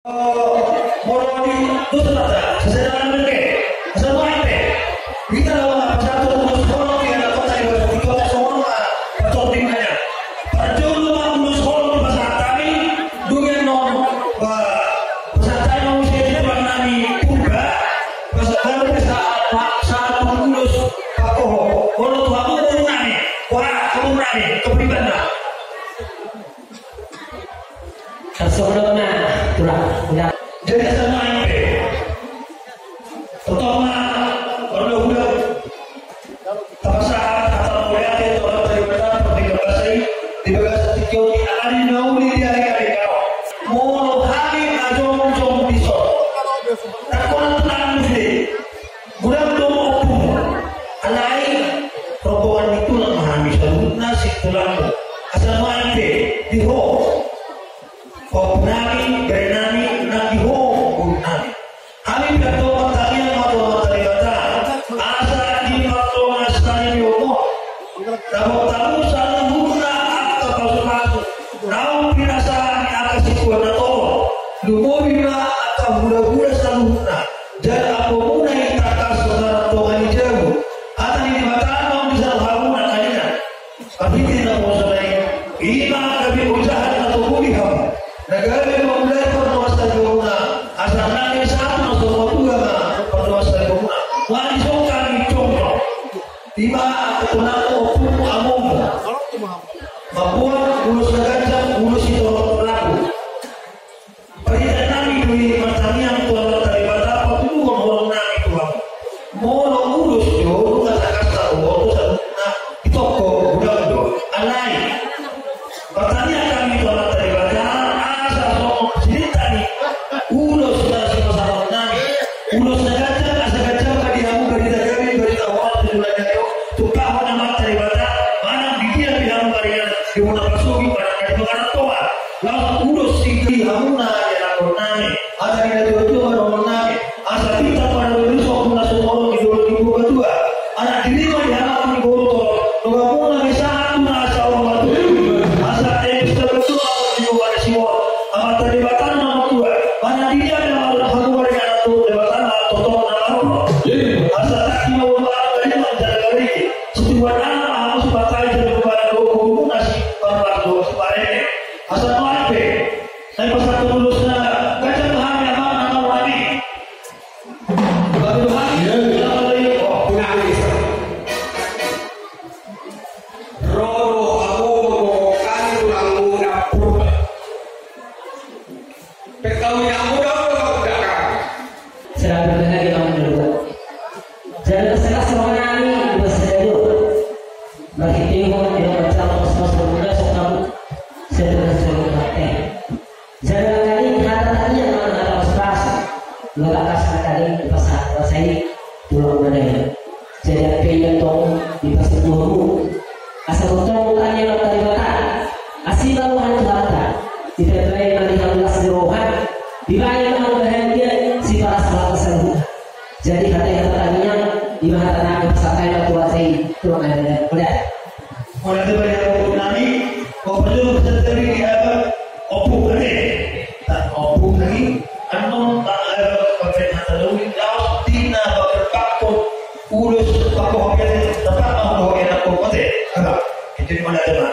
Moroni tutup mata, sesedang mereka, semua itu. Kita lawan satu urus kolom di anak kota di kota Solo, percotimanya. Percuma urus kolom di pasar kami, dengan non pasar kami usia bernami Purba, pasar saat urus pakoh, kalau tuh aku mengenai, kamu mengenai kepribadian. Sebelumnya kurang. Jadi sama ini, pertama udah terasa kata mulia itu orang dari mana di bagasi tikau di hari nauli di hari kau mau hari ajong pisau tak kurang tenang mesti kurang dong opung alai rombongan itu lah memahami seluruh nasi tulang asal main di ho kau nami bernami nabi ho nami kami berdoa kalian mau terlibat asa di waktu masanya yomo tamu saling guna atau masuk tahu pirasa akan sikuan atau dumo bima atau budak-budak selalu guna dan aku guna yang takkan saudara Tuhan jauh atau di mata mau bisa haruna kalian tapi tidak mau selesai ima kami usaha atau kuliah negara yang memulai perluasan guna asal nanti satu atau dua perluasan guna langsung kami contoh tiba tunang opung amung membuat urus negara urus itu laku perintah kami di matanya yang tuan terlibat apa itu ngomong nang itu mau urus yo kata-kata urus nah toko udah alai pertanyaan kami tuan terlibat ulos sudah sama-sama nami ulos negara asa gajah kadi hamu berita kami berita awal tujuan itu tukar mana mata ribata mana dia bilang kalian di mana pasuki pada kadi pengarah toa lalu ulos tinggi hamu na ya nak nami ada di itu orang nami asa kita pada dulu sok semua di dulu kedua anak diri mah ya nak di botol nggak mau lagi satu nasa orang itu asa betul di bawah semua amat terlibatan mana dia yang harus berikan itu debatan atau nama asal tak mau dari menjaga setuan anak harus pakai kepada hukum nasi berlaku sebaliknya asal apa saya pasal tulusnya kaca Tuhan yang mana lagi bagi Tuhan yang lagi punalis rodo aku kan tulang muda purba Pertama yang muda udah kan. Sedang berdengar kita menurut. Jangan tersekat semuanya ini bersedia dulu. Bagi timur tidak bercampur semua muda sokam sedang sesuatu kakek. Jangan kali kata tadi yang mana kata sepas. Letak kasar kali di pasar pasai pulau mana. Jadi apa yang tong di pasar dulu. Asal tong tanya lo tadi makan. Asal lawan kelata. Tidak baik melihat belas rohan dibayar dengan bahagia si para sahabat tersebut. Jadi kata yang tadinya di mana tanah pesantren atau wasai tuang ada udah. Orang itu banyak opung nami, kau perlu sendiri di apa? Opung lagi, tak opung lagi. Anom tak ada pemerintah terlalu jauh tina berpakut urus pakoh yang tempat mau yang aku kote. Agak itu di mana ada